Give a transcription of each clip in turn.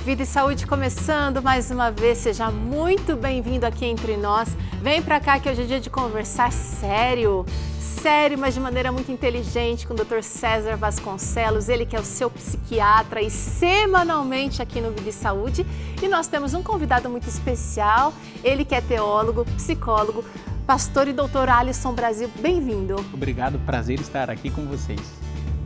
Vida e Saúde começando mais uma vez, seja muito bem-vindo aqui entre nós. Vem pra cá que hoje é dia de conversar sério, mas de maneira muito inteligente com o Dr. César Vasconcelos, ele que é o seu psiquiatra e semanalmente aqui no Vida e Saúde. E nós temos um convidado muito especial, ele que é teólogo, psicólogo, pastor e doutor Alisson Brasil, bem-vindo. Obrigado, prazer estar aqui com vocês.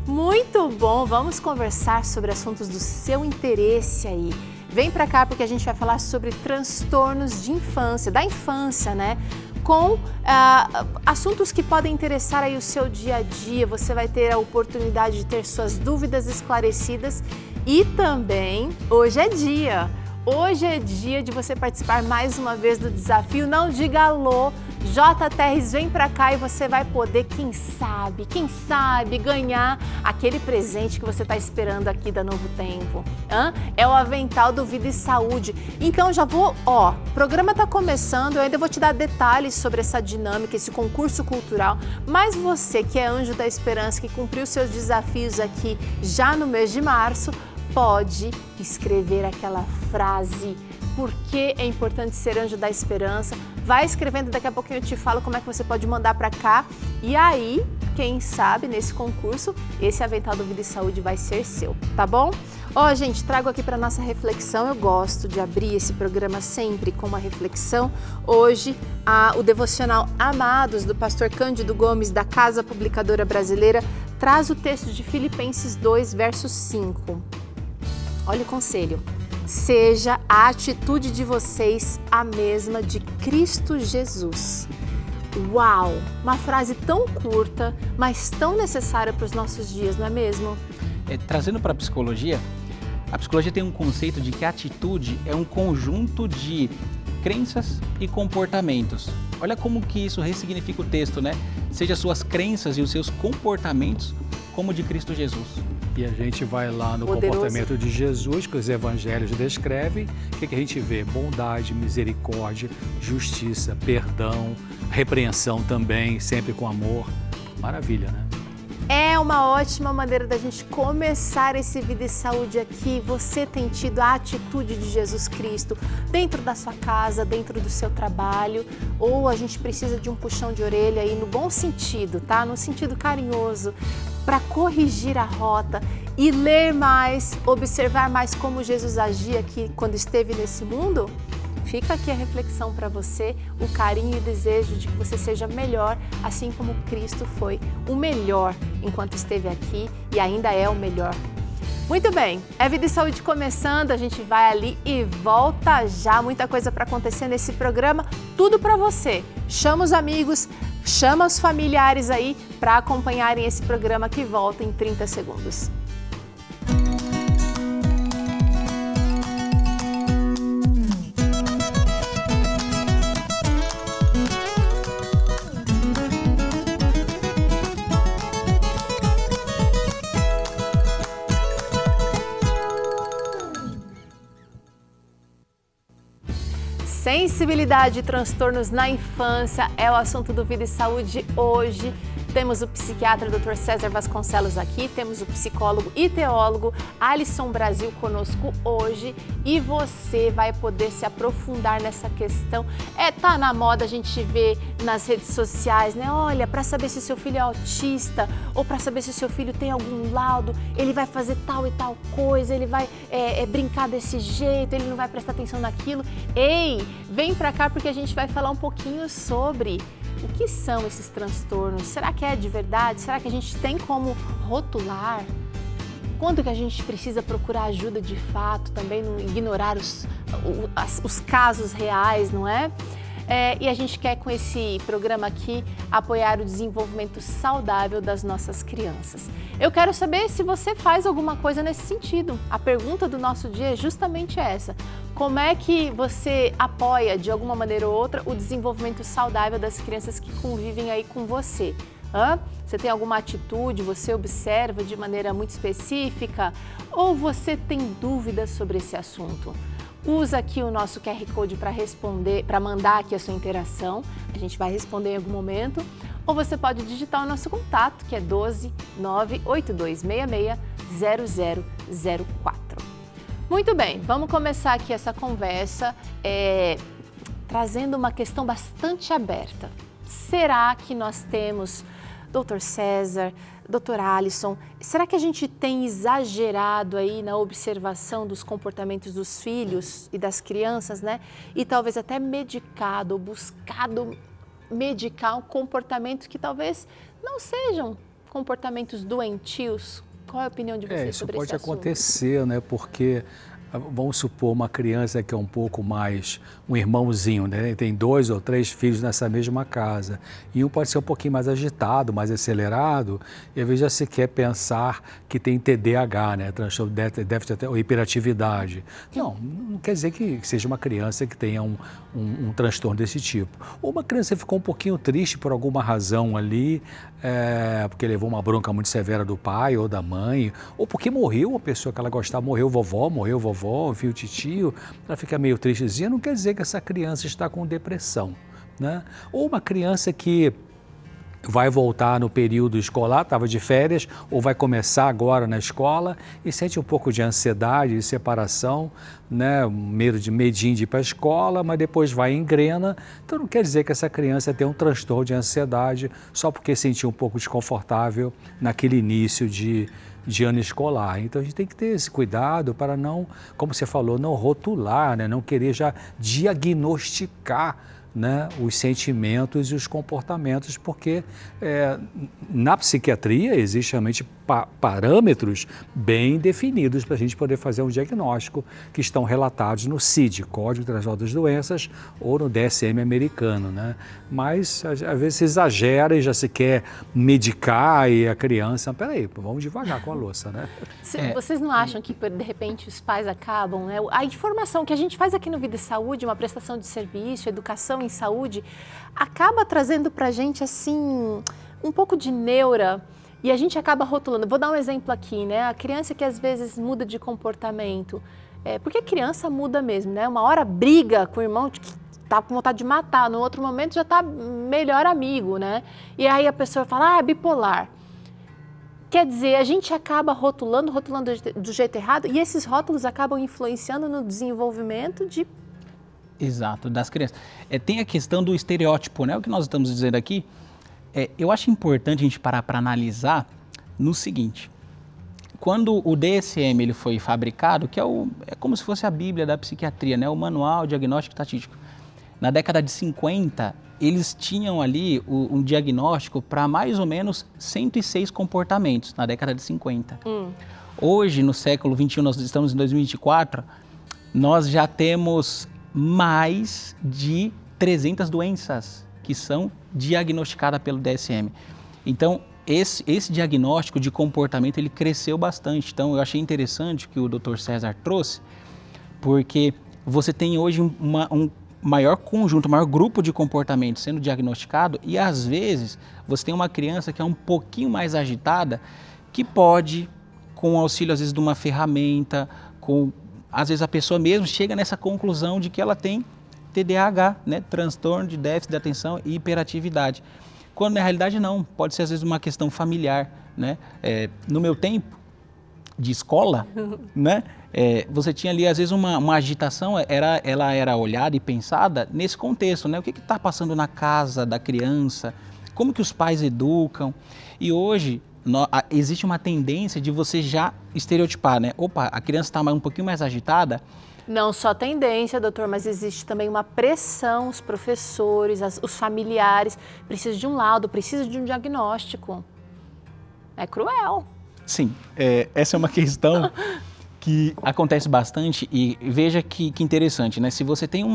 Muito bom, vamos conversar sobre assuntos do seu interesse aí. Vem pra cá porque a gente vai falar sobre transtornos de infância, da infância, né? Com assuntos que podem interessar aí o seu dia a dia, você vai ter a oportunidade de ter suas dúvidas esclarecidas e também hoje é dia de você participar mais uma vez do desafio Não Diga Alô. JTRs, vem pra cá e você vai poder, quem sabe, ganhar aquele presente que você está esperando aqui da Novo Tempo. É o avental do Vida e Saúde. Então já vou, o programa está começando, eu ainda vou te dar detalhes sobre essa dinâmica, esse concurso cultural, mas você que é anjo da esperança, que cumpriu seus desafios aqui já no mês de março, pode escrever aquela frase. Por que é importante ser anjo da esperança? Vai escrevendo, daqui a pouquinho eu te falo como é que você pode mandar para cá. E aí, quem sabe, nesse concurso, esse avental do Vida e Saúde vai ser seu, tá bom? Gente, trago aqui para nossa reflexão. Eu gosto de abrir esse programa sempre com uma reflexão. Hoje, o devocional Amados, do pastor Cândido Gomes, da Casa Publicadora Brasileira, traz o texto de Filipenses 2, verso 5. Olha o conselho. Seja a atitude de vocês a mesma de Cristo Jesus. Uau! Uma frase tão curta, mas tão necessária para os nossos dias, não é mesmo? Trazendo para a psicologia tem um conceito de que a atitude é um conjunto de crenças e comportamentos. Olha como que isso ressignifica o texto, né? Seja as suas crenças e os seus comportamentos como de Cristo Jesus. E a gente vai lá no comportamento de Jesus, que os evangelhos descrevem. O que a gente vê? Bondade, misericórdia, justiça, perdão, repreensão também, sempre com amor. Maravilha, né? É uma ótima maneira da gente começar esse Vida e Saúde aqui. Você tem tido a atitude de Jesus Cristo dentro da sua casa, dentro do seu trabalho, ou a gente precisa de um puxão de orelha aí no bom sentido, tá? No sentido carinhoso, para corrigir a rota e ler mais, observar mais como Jesus agia aqui quando esteve nesse mundo? Fica aqui a reflexão para você, o carinho e o desejo de que você seja melhor, assim como Cristo foi o melhor enquanto esteve aqui e ainda é o melhor. Muito bem, é Vida e Saúde começando, a gente vai ali e volta já, muita coisa para acontecer nesse programa, tudo para você. Chama os amigos, chama os familiares aí para acompanharem esse programa que volta em 30 segundos. Sensibilidade e transtornos na infância é o assunto do Vida e Saúde hoje. Temos o psiquiatra Dr. César Vasconcelos aqui, temos o psicólogo e teólogo Alisson Brasil conosco hoje e você vai poder se aprofundar nessa questão. Tá na moda a gente ver nas redes sociais, né? Olha, para saber se o seu filho é autista ou para saber se o seu filho tem algum laudo, ele vai fazer tal e tal coisa, ele vai brincar desse jeito, ele não vai prestar atenção naquilo. Ei, vem pra cá porque a gente vai falar um pouquinho sobre o que são esses transtornos. Será que é de verdade? Será que a gente tem como rotular? Quando que a gente precisa procurar ajuda de fato, também não ignorar os casos reais, não é? E a gente quer com esse programa aqui apoiar o desenvolvimento saudável das nossas crianças. Eu quero saber se você faz alguma coisa nesse sentido. A pergunta do nosso dia é justamente essa. Como é que você apoia, de alguma maneira ou outra, o desenvolvimento saudável das crianças que convivem aí com você? Você tem alguma atitude, você observa de maneira muito específica ou você tem dúvidas sobre esse assunto? Usa aqui o nosso QR Code para responder, para mandar aqui a sua interação. A gente vai responder em algum momento. Ou você pode digitar o nosso contato, que é 12 98266 0004. Muito bem, vamos começar aqui essa conversa trazendo uma questão bastante aberta. Será que nós temos, Dr. César, Dr. Alisson, será que a gente tem exagerado aí na observação dos comportamentos dos filhos e das crianças, né? E talvez até medicado ou buscado medicar um comportamento que talvez não sejam comportamentos doentios? Qual é a opinião de vocês sobre esse assunto? Isso pode acontecer, né? Porque vamos supor uma criança que é um pouco mais um irmãozinho, né? Tem 2 ou 3 filhos nessa mesma casa. E um pode ser um pouquinho mais agitado, mais acelerado, e às vezes já se quer pensar que tem TDAH, né? Transtorno de déficit ou hiperatividade. Não quer dizer que seja uma criança que tenha um transtorno desse tipo. Ou uma criança ficou um pouquinho triste por alguma razão ali, porque levou uma bronca muito severa do pai ou da mãe, ou porque morreu uma pessoa que ela gostava, morreu vovó, viu o titio, ela fica meio tristezinha, não quer dizer que essa criança está com depressão, né? Ou uma criança que vai voltar no período escolar, estava de férias, ou vai começar agora na escola e sente um pouco de ansiedade, de separação, né? Medinho de ir para a escola, mas depois vai e engrena. Então não quer dizer que essa criança tem um transtorno de ansiedade só porque sentiu um pouco desconfortável naquele início de ano escolar. Então a gente tem que ter esse cuidado para não, como você falou, não rotular, né? Não querer já diagnosticar, né, os sentimentos e os comportamentos, porque na psiquiatria existem realmente parâmetros bem definidos para a gente poder fazer um diagnóstico, que estão relatados no CID, Código Internacional das Doenças, ou no DSM americano, né? Mas às vezes se exagera e já se quer medicar e a criança, peraí, vamos devagar com a louça, né? Vocês não acham que de repente os pais acabam, né? A informação que a gente faz aqui no Vida e Saúde, uma prestação de serviço, educação em saúde, acaba trazendo para a gente assim um pouco de neura. E a gente acaba rotulando. Vou dar um exemplo aqui, né? A criança que às vezes muda de comportamento. Porque a criança muda mesmo, né? Uma hora briga com o irmão, tá com vontade de matar. No outro momento já tá melhor amigo, né? E aí a pessoa fala, é bipolar. Quer dizer, a gente acaba rotulando do jeito errado. E esses rótulos acabam influenciando no desenvolvimento de... Exato, das crianças. Tem a questão do estereótipo, né? O que nós estamos dizendo aqui. Eu acho importante a gente parar para analisar no seguinte: quando o DSM ele foi fabricado, que é como se fosse a Bíblia da psiquiatria, né? O Manual Diagnóstico Estatístico, na década de 50, eles tinham ali um diagnóstico para mais ou menos 106 comportamentos, na década de 50. Hoje, no século 21, nós estamos em 2024, nós já temos mais de 300 doenças que são diagnosticadas pelo DSM. Então, esse diagnóstico de comportamento, ele cresceu bastante. Então, eu achei interessante o que o Dr. César trouxe, porque você tem hoje um maior conjunto, um maior grupo de comportamentos sendo diagnosticado e, às vezes, você tem uma criança que é um pouquinho mais agitada, que pode, com o auxílio, às vezes, de uma ferramenta, às vezes a pessoa mesmo chega nessa conclusão de que ela tem TDAH, né? Transtorno de déficit de atenção e hiperatividade. Quando na realidade não, pode ser às vezes uma questão familiar, né? No meu tempo de escola, né? Você tinha ali às vezes uma agitação, ela era olhada e pensada nesse contexto, né? O que está passando na casa da criança, como que os pais educam. E hoje existe uma tendência de você já estereotipar, né? Opa, a criança está um pouquinho mais agitada. Não só tendência, doutor, mas existe também uma pressão, os professores, os familiares, precisam de um laudo, precisam de um diagnóstico. É cruel. Sim, essa é uma questão que acontece bastante e veja que interessante, né? Se você tem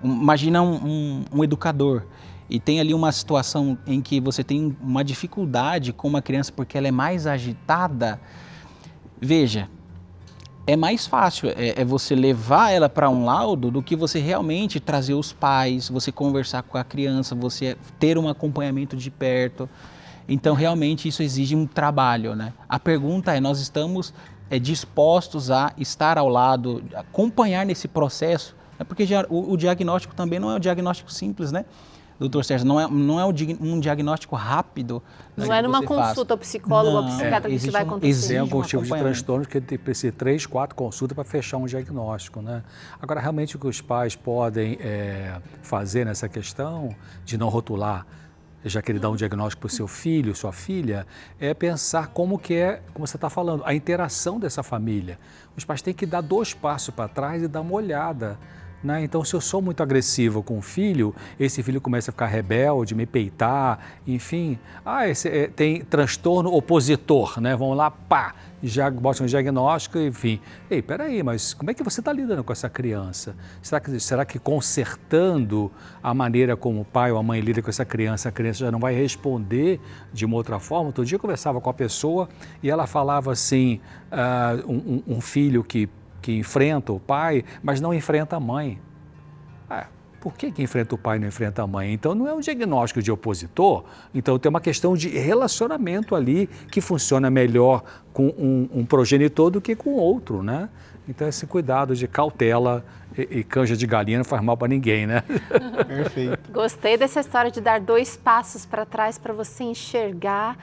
imagina um educador e tem ali uma situação em que você tem uma dificuldade com uma criança porque ela é mais agitada, veja, é mais fácil você levar ela para um laudo do que você realmente trazer os pais, você conversar com a criança, você ter um acompanhamento de perto. Então, realmente, isso exige um trabalho, né? A pergunta nós estamos dispostos a estar ao lado, acompanhar nesse processo, porque o diagnóstico também não é um diagnóstico simples, né? doutor Sérgio, não é um diagnóstico rápido. Não é numa consulta ao psicólogo ou psiquiatra que isso vai acontecer. Existem alguns tipos de transtornos que precisa de 3, 4 consultas para fechar um diagnóstico, né? Agora, realmente o que os pais podem fazer nessa questão de não rotular, já que ele dá um diagnóstico para o seu filho, sua filha, é pensar como você está falando, a interação dessa família. Os pais têm que dar 2 passos para trás e dar uma olhada, né? Então, se eu sou muito agressivo com o filho, esse filho começa a ficar rebelde, me peitar, enfim. Tem transtorno opositor, né? Vão lá, pá, já botam um diagnóstico, enfim. Ei, peraí, mas como é que você está lidando com essa criança? Será que consertando a maneira como o pai ou a mãe lida com essa criança, a criança já não vai responder de uma outra forma? Outro dia eu conversava com a pessoa e ela falava assim, um filho que enfrenta o pai, mas não enfrenta a mãe. Por que enfrenta o pai e não enfrenta a mãe? Então não é um diagnóstico de opositor, então tem uma questão de relacionamento ali que funciona melhor com um progenitor do que com outro, né? Então esse cuidado de cautela e canja de galinha não faz mal para ninguém, né? Perfeito. Gostei dessa história de dar 2 passos para trás para você enxergar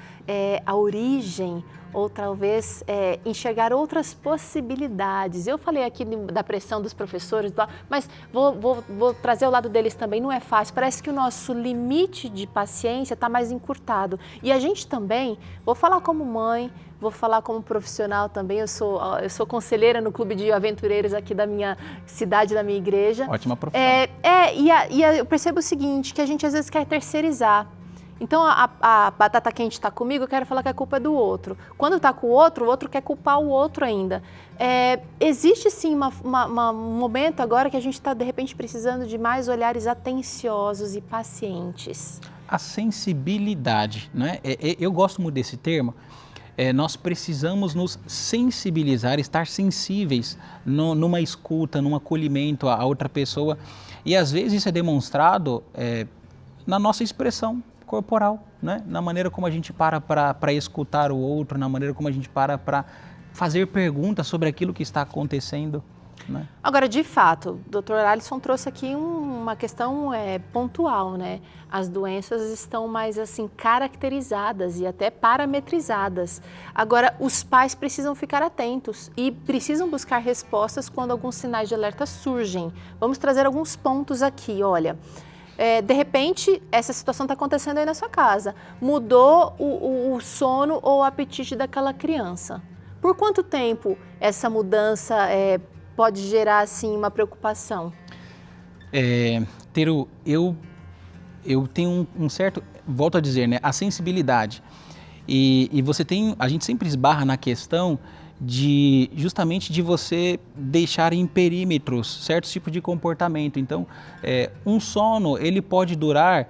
a origem, ou talvez enxergar outras possibilidades. Eu falei aqui da pressão dos professores, mas vou trazer o lado deles também, não é fácil. Parece que o nosso limite de paciência está mais encurtado. E a gente também, vou falar como mãe, vou falar como profissional também, eu sou conselheira no clube de aventureiros aqui da minha cidade, da minha igreja. Ótima profissão. Eu percebo o seguinte, que a gente às vezes quer terceirizar. Então, a batata quente está comigo, eu quero falar que a culpa é do outro. Quando está com o outro quer culpar o outro ainda. Existe sim um momento agora que a gente está, de repente, precisando de mais olhares atenciosos e pacientes. A sensibilidade, não é? Eu gosto muito desse termo. Nós precisamos nos sensibilizar, estar sensíveis numa escuta, num acolhimento à outra pessoa. E às vezes isso é demonstrado na nossa expressão corporal, né? Na maneira como a gente para escutar o outro, na maneira como a gente para fazer perguntas sobre aquilo que está acontecendo, né? Agora, de fato, o Dr. Alisson trouxe aqui uma questão pontual, né? As doenças estão mais assim caracterizadas e até parametrizadas. Agora, os pais precisam ficar atentos e precisam buscar respostas quando alguns sinais de alerta surgem. Vamos trazer alguns pontos aqui, olha. De repente, essa situação está acontecendo aí na sua casa. Mudou o sono ou o apetite daquela criança. Por quanto tempo essa mudança pode gerar assim, uma preocupação? Teru, eu tenho um certo, volto a dizer, né, a sensibilidade. E a gente sempre esbarra na questão justamente de você deixar em perímetros certos tipos de comportamento. Então, um sono, ele pode durar,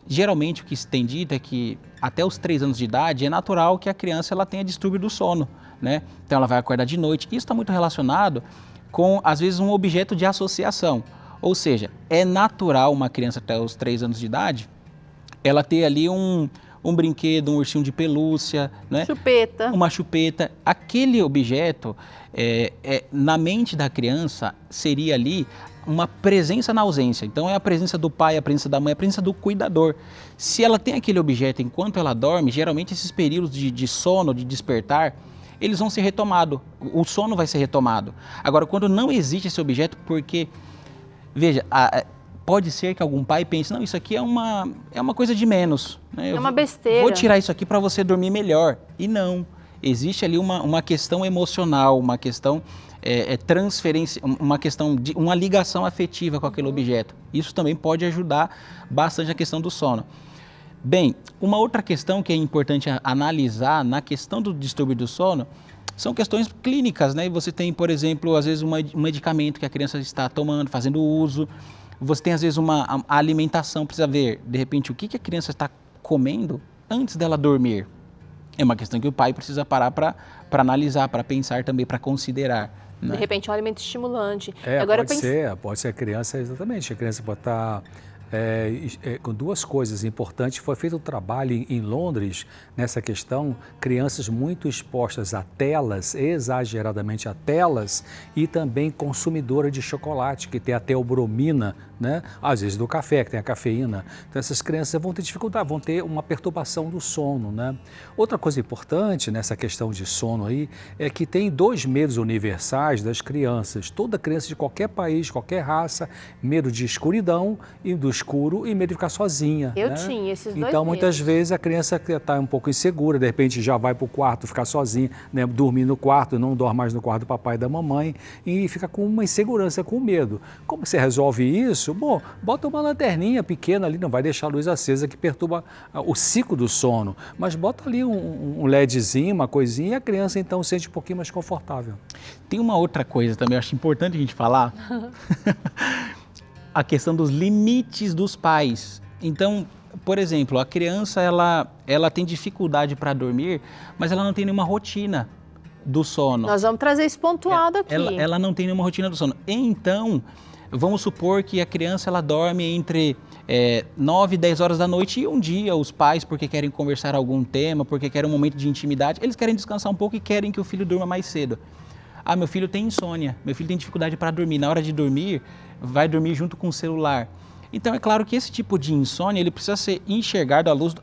geralmente o que se tem dito é que até os 3 anos de idade é natural que a criança ela tenha distúrbio do sono, né? Então ela vai acordar de noite. Isso está muito relacionado com, às vezes, um objeto de associação. Ou seja, é natural uma criança até os 3 anos de idade, ela ter ali um brinquedo, um ursinho de pelúcia, né? Chupeta. Uma chupeta. Aquele objeto, na mente da criança, seria ali uma presença na ausência. Então, é a presença do pai, a presença da mãe, a presença do cuidador. Se ela tem aquele objeto enquanto ela dorme, geralmente esses períodos de sono, de despertar, eles vão ser retomados. O sono vai ser retomado. Agora, quando não existe esse objeto, porque, veja, pode ser que algum pai pense, não, isso aqui é uma coisa de menos, né? É uma besteira. Vou tirar isso aqui para você dormir melhor. E não. Existe ali uma questão emocional, uma questão transferência, uma questão de uma ligação afetiva com aquele objeto. Isso também pode ajudar bastante a questão do sono. Bem, uma outra questão que é importante analisar na questão do distúrbio do sono são questões clínicas, né? Você tem, por exemplo, às vezes um medicamento que a criança está tomando, fazendo uso. Você tem, às vezes, a alimentação, precisa ver, de repente, o que a criança está comendo antes dela dormir. É uma questão que o pai precisa parar para analisar, para pensar também, para considerar, né? De repente, um alimento estimulante. Agora, pode ser a criança, exatamente. A criança pode estar com duas coisas importantes. Foi feito um trabalho em Londres nessa questão, crianças muito expostas a telas, exageradamente a telas, e também consumidora de chocolate, que tem a teobromina, né? Às vezes do café, que tem a cafeína. Então essas crianças vão ter dificuldade, vão ter uma perturbação do sono, né? Outra coisa importante nessa questão de sono aí é que tem dois medos universais das crianças. Toda criança de qualquer país, qualquer raça, medo de escuridão e do escuro e medo de ficar sozinha. Eu tinha esses dois Então muitas vezes a criança está um pouco insegura, de repente já vai para o quarto ficar sozinha, né? Dormir no quarto, não dorme mais no quarto do papai e da mamãe e fica com uma insegurança, com medo. Como você resolve isso? Bom, bota uma lanterninha pequena ali, não vai deixar a luz acesa que perturba o ciclo do sono, mas bota ali um LEDzinho, uma coisinha, e a criança então se sente um pouquinho mais confortável. Tem uma outra coisa também, eu acho importante a gente falar, a questão dos limites dos pais. Então, por exemplo, a criança ela tem dificuldade para dormir, mas ela não tem nenhuma rotina do sono. Nós vamos trazer isso pontuado aqui. Ela não tem nenhuma rotina do sono. Então, vamos supor que a criança ela dorme entre 9 e 10 horas da noite e um dia os pais, porque querem conversar algum tema, porque querem um momento de intimidade, eles querem descansar um pouco e querem que o filho durma mais cedo. Ah, meu filho tem insônia, meu filho tem dificuldade para dormir. Na hora de dormir, vai dormir junto com o celular. Então, é claro que esse tipo de insônia, ele precisa ser enxergado à luz,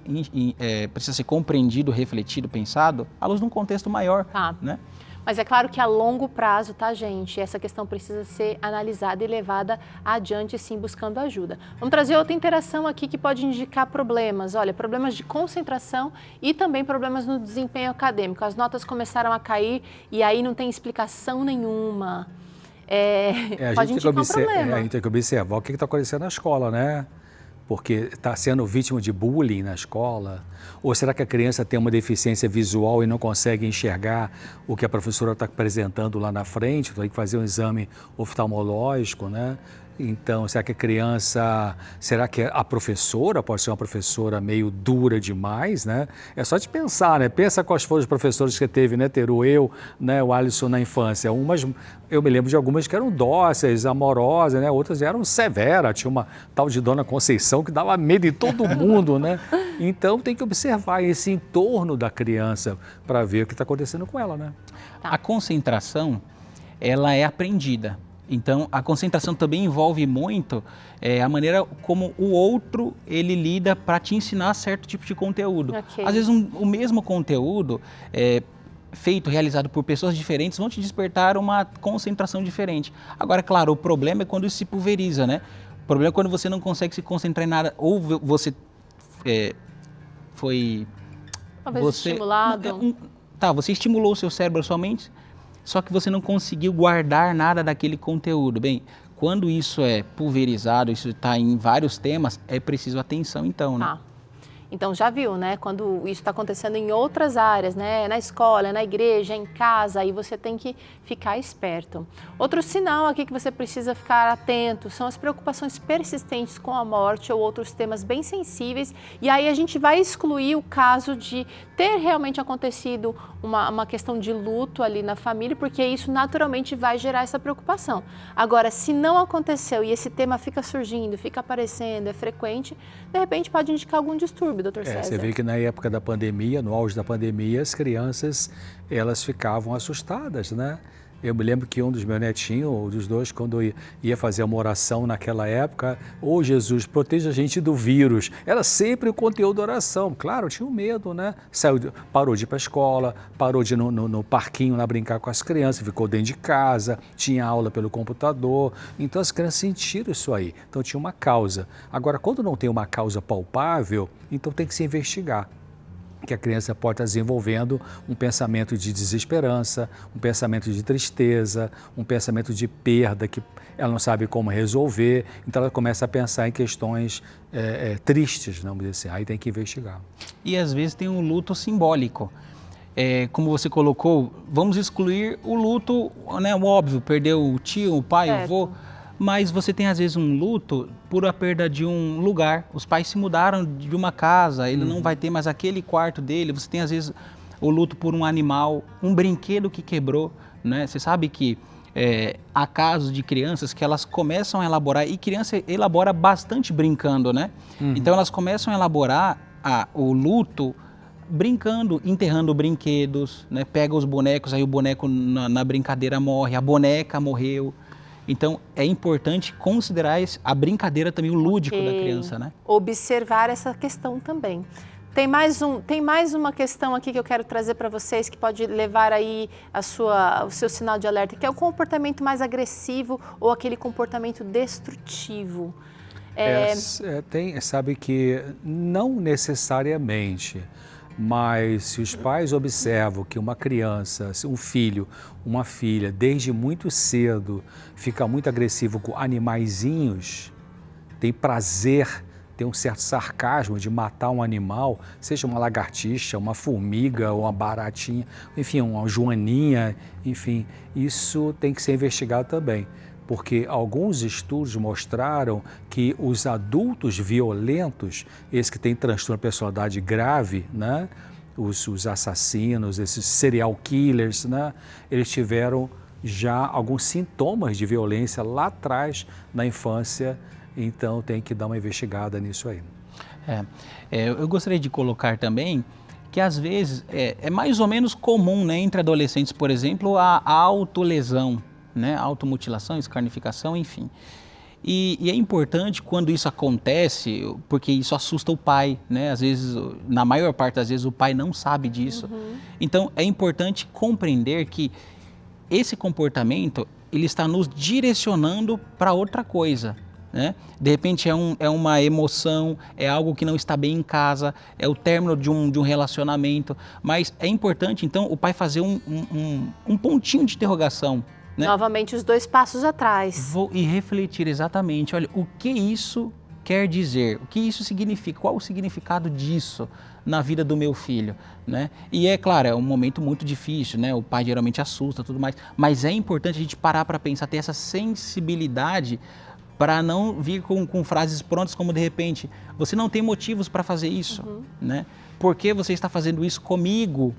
precisa ser compreendido, refletido, pensado, à luz de um contexto maior, né? Mas é claro que a longo prazo, tá, gente? Essa questão precisa ser analisada e levada adiante, sim, buscando ajuda. Vamos trazer outra interação aqui que pode indicar problemas. Olha, problemas de concentração e também problemas no desempenho acadêmico. As notas começaram a cair e aí não tem explicação nenhuma. Pode indicar um problema. A gente tem que observar o que está acontecendo na escola, né? Porque está sendo vítima de bullying na escola? Ou será que a criança tem uma deficiência visual e não consegue enxergar o que a professora está apresentando lá na frente? Tem que fazer um exame oftalmológico, né? Então, será que será que a professora pode ser uma professora meio dura demais, né? É só de pensar, né? Pensa quais foram os professores que você teve, né, Teru? Né, o Alisson na infância. Eu me lembro de algumas que eram dóceis, amorosas, né? Outras eram severas. Tinha uma tal de Dona Conceição que dava medo em todo mundo, né? Então, tem que observar esse entorno da criança para ver o que está acontecendo com ela, né? A concentração, ela é aprendida. Então, a concentração também envolve muito a maneira como o outro, ele lida para te ensinar certo tipo de conteúdo. Okay. Às vezes, o mesmo conteúdo, realizado por pessoas diferentes, vão te despertar uma concentração diferente. Agora, claro, o problema é quando isso se pulveriza, né? O problema é quando você não consegue se concentrar em nada, ou você foi... Talvez estimulado. Você estimulou o seu cérebro, a sua mente, só que você não conseguiu guardar nada daquele conteúdo. Bem, quando isso é pulverizado, isso está em vários temas, é preciso atenção então, né? Então já viu, né? Quando isso está acontecendo em outras áreas, né? Na escola, na igreja, em casa, aí você tem que ficar esperto. Outro sinal aqui que você precisa ficar atento são as preocupações persistentes com a morte ou outros temas bem sensíveis. E aí a gente vai excluir o caso de ter realmente acontecido uma questão de luto ali na família, porque isso naturalmente vai gerar essa preocupação. Agora, se não aconteceu e esse tema fica surgindo, fica aparecendo, é frequente, de repente pode indicar algum distúrbio. Dr. César. Você vê que na época da pandemia, no auge da pandemia, as crianças, elas ficavam assustadas, né? Eu me lembro que um dos meus netinhos, ou dos dois, quando ia fazer uma oração naquela época, Jesus, proteja a gente do vírus. Era sempre o conteúdo da oração. Claro, tinha um medo, né? Parou de ir para a escola, parou de ir no parquinho lá brincar com as crianças, ficou dentro de casa, tinha aula pelo computador. Então as crianças sentiram isso aí. Então tinha uma causa. Agora, quando não tem uma causa palpável, então tem que se investigar. Que a criança pode estar desenvolvendo um pensamento de desesperança, um pensamento de tristeza, um pensamento de perda que ela não sabe como resolver, então ela começa a pensar em questões tristes, vamos dizer assim, aí tem que investigar. E às vezes tem um luto simbólico. Como você colocou, vamos excluir o luto, né, o óbvio, perdeu o tio, o pai, o avô, mas você tem às vezes um luto por a perda de um lugar. Os pais se mudaram de uma casa, ele não vai ter mais aquele quarto dele. Você tem às vezes o luto por um animal, um brinquedo que quebrou, né? Você sabe que há casos de crianças que elas começam a elaborar, e criança elabora bastante brincando, né? Então elas começam a elaborar o luto brincando, enterrando brinquedos, né? Pega os bonecos, aí o boneco na brincadeira morre, a boneca morreu. Então é importante considerar a brincadeira também, o lúdico da criança, né? Observar essa questão também. Tem mais uma questão aqui que eu quero trazer para vocês que pode levar aí o seu sinal de alerta, que é o comportamento mais agressivo ou aquele comportamento destrutivo. Sabe que não necessariamente, mas se os pais observam que uma criança, um filho, uma filha, desde muito cedo fica muito agressivo com animaizinhos, tem prazer, tem um certo sarcasmo de matar um animal, seja uma lagartixa, uma formiga, uma baratinha, enfim, uma joaninha, enfim, isso tem que ser investigado também. Porque alguns estudos mostraram que os adultos violentos, esses que têm transtorno de personalidade grave, né? Os assassinos, esses serial killers, né? Eles tiveram já alguns sintomas de violência lá atrás, na infância, então tem que dar uma investigada nisso aí. Eu gostaria de colocar também que às vezes é mais ou menos comum, né, entre adolescentes, por exemplo, a autolesão, né, automutilação, escarnificação, enfim. E é importante quando isso acontece, porque isso assusta o pai, né? Às vezes, na maior parte das vezes, o pai não sabe disso. Então, é importante compreender que esse comportamento, ele está nos direcionando para outra coisa, né? De repente é uma emoção, é algo que não está bem em casa, é o término de um relacionamento, mas é importante, então, o pai fazer um pontinho de interrogação, né? Novamente, os 2 passos atrás. E refletir exatamente, olha, o que isso quer dizer? O que isso significa? Qual o significado disso na vida do meu filho, né? E é claro, é um momento muito difícil, né? O pai geralmente assusta, tudo mais, mas é importante a gente parar para pensar, ter essa sensibilidade para não vir com frases prontas como, de repente, você não tem motivos para fazer isso, né? Por que você está fazendo isso comigo?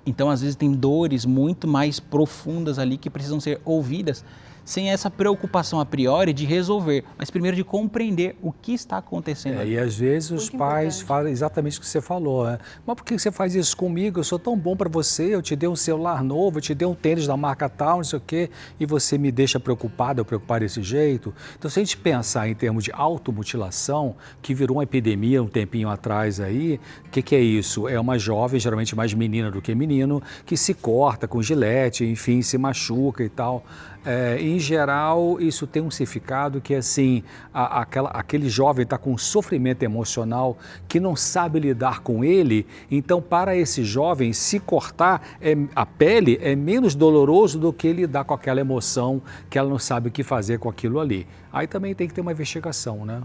Então, às vezes, tem dores muito mais profundas ali que precisam ser ouvidas, sem essa preocupação a priori de resolver, mas primeiro de compreender o que está acontecendo. E às vezes os pais falam exatamente o que você falou, né? Mas por que você faz isso comigo? Eu sou tão bom para você, eu te dei um celular novo, eu te dei um tênis da marca tal, não sei o quê, e você me deixa preocupado, eu preocupar desse jeito. Então, se a gente pensar em termos de automutilação, que virou uma epidemia um tempinho atrás aí, o que é isso? É uma jovem, geralmente mais menina do que menino, que se corta com gilete, enfim, se machuca e tal. Em geral, isso tem um significado que, assim, aquele jovem está com um sofrimento emocional que não sabe lidar com ele, então, para esse jovem, se cortar a pele é menos doloroso do que lidar com aquela emoção que ela não sabe o que fazer com aquilo ali. Aí também tem que ter uma investigação, né?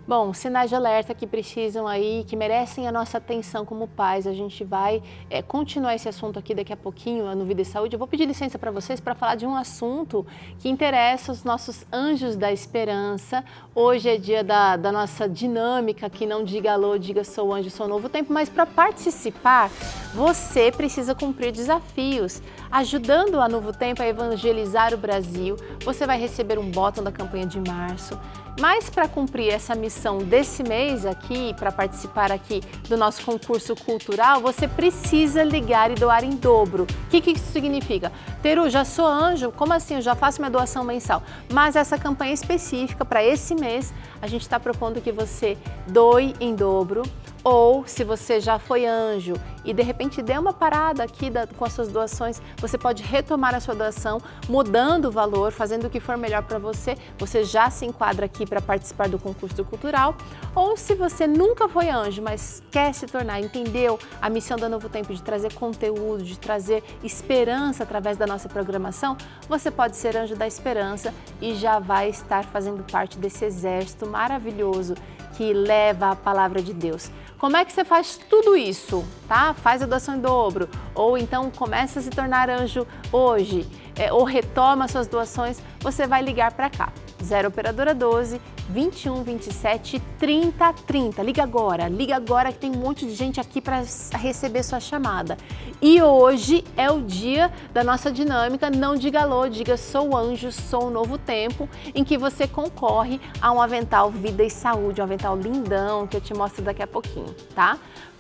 Bom, sinais de alerta que precisam aí, que merecem a nossa atenção como pais. A gente vai continuar esse assunto aqui daqui a pouquinho no Vida e Saúde. Eu vou pedir licença para vocês para falar de um assunto que interessa os nossos anjos da esperança. Hoje é dia da nossa dinâmica, que não diga alô, diga sou anjo, sou novo tempo. Mas para participar, você precisa cumprir desafios. Ajudando a Novo Tempo a evangelizar o Brasil, você vai receber um botão da campanha de março. Mas para cumprir essa missão desse mês aqui, para participar aqui do nosso concurso cultural, você precisa ligar e doar em dobro. O que isso significa? Teru, já sou anjo? Como assim? Eu já faço minha doação mensal. Mas essa campanha específica para esse mês, a gente está propondo que você doe em dobro. Ou, se você já foi anjo e de repente deu uma parada aqui com as suas doações, você pode retomar a sua doação, mudando o valor, fazendo o que for melhor para você. Você já se enquadra aqui para participar do concurso cultural. Ou, se você nunca foi anjo, mas quer se tornar, entendeu a missão da Novo Tempo de trazer conteúdo, de trazer esperança através da nossa programação, você pode ser anjo da esperança e já vai estar fazendo parte desse exército maravilhoso que leva a palavra de Deus. Como é que você faz tudo isso, tá? Faz a doação em dobro, ou então começa a se tornar anjo hoje, ou retoma suas doações, você vai ligar para cá, 0 operadora 12 21 27 30 30. Liga agora que tem um monte de gente aqui para receber sua chamada. E hoje é o dia da nossa dinâmica Não Diga Alô, diga Sou Anjo, Sou um Novo Tempo, em que você concorre a um avental Vida e Saúde, um avental lindão que eu te mostro daqui a pouquinho, tá?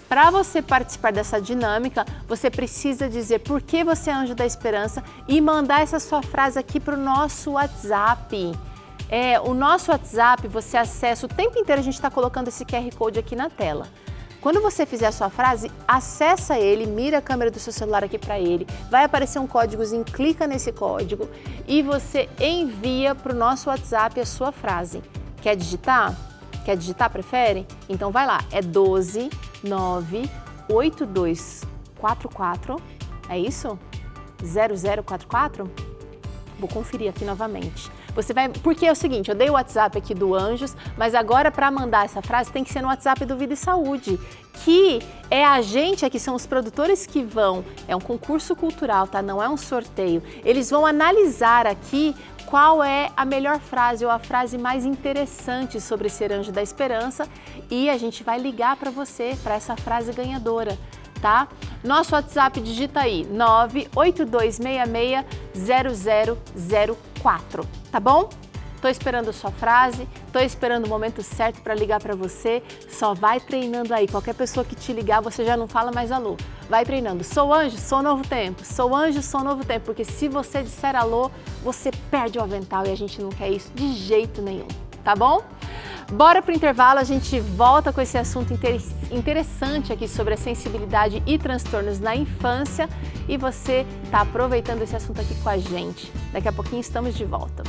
Para você participar dessa dinâmica, você precisa dizer por que você é Anjo da Esperança e mandar essa sua frase aqui para o nosso WhatsApp. O nosso WhatsApp você acessa o tempo inteiro, a gente está colocando esse QR Code aqui na tela. Quando você fizer a sua frase, acessa ele, mira a câmera do seu celular aqui para ele, vai aparecer um códigozinho, clica nesse código e você envia para o nosso WhatsApp a sua frase. Quer digitar? Quer digitar, prefere? Então vai lá, é 12 9 8244, é isso? 0044? Vou conferir aqui novamente. Você vai, porque é o seguinte, eu dei o WhatsApp aqui do Anjos, mas agora para mandar essa frase tem que ser no WhatsApp do Vida e Saúde, que é a gente aqui, são os produtores que vão, é um concurso cultural, tá? Não é um sorteio. Eles vão analisar aqui qual é a melhor frase ou a frase mais interessante sobre ser Anjo da Esperança e a gente vai ligar para você, para essa frase ganhadora, tá? Nosso WhatsApp, digita aí, 982660004, tá bom? Tô esperando a sua frase, tô esperando o momento certo para ligar para você, só vai treinando aí, qualquer pessoa que te ligar, você já não fala mais alô, vai treinando, sou anjo, sou novo tempo, sou anjo, sou novo tempo, porque se você disser alô, você perde o avental e a gente não quer isso de jeito nenhum, tá bom? Bora pro intervalo, a gente volta com esse assunto interessante aqui sobre a sensibilidade e transtornos na infância e você tá aproveitando esse assunto aqui com a gente. Daqui a pouquinho estamos de volta.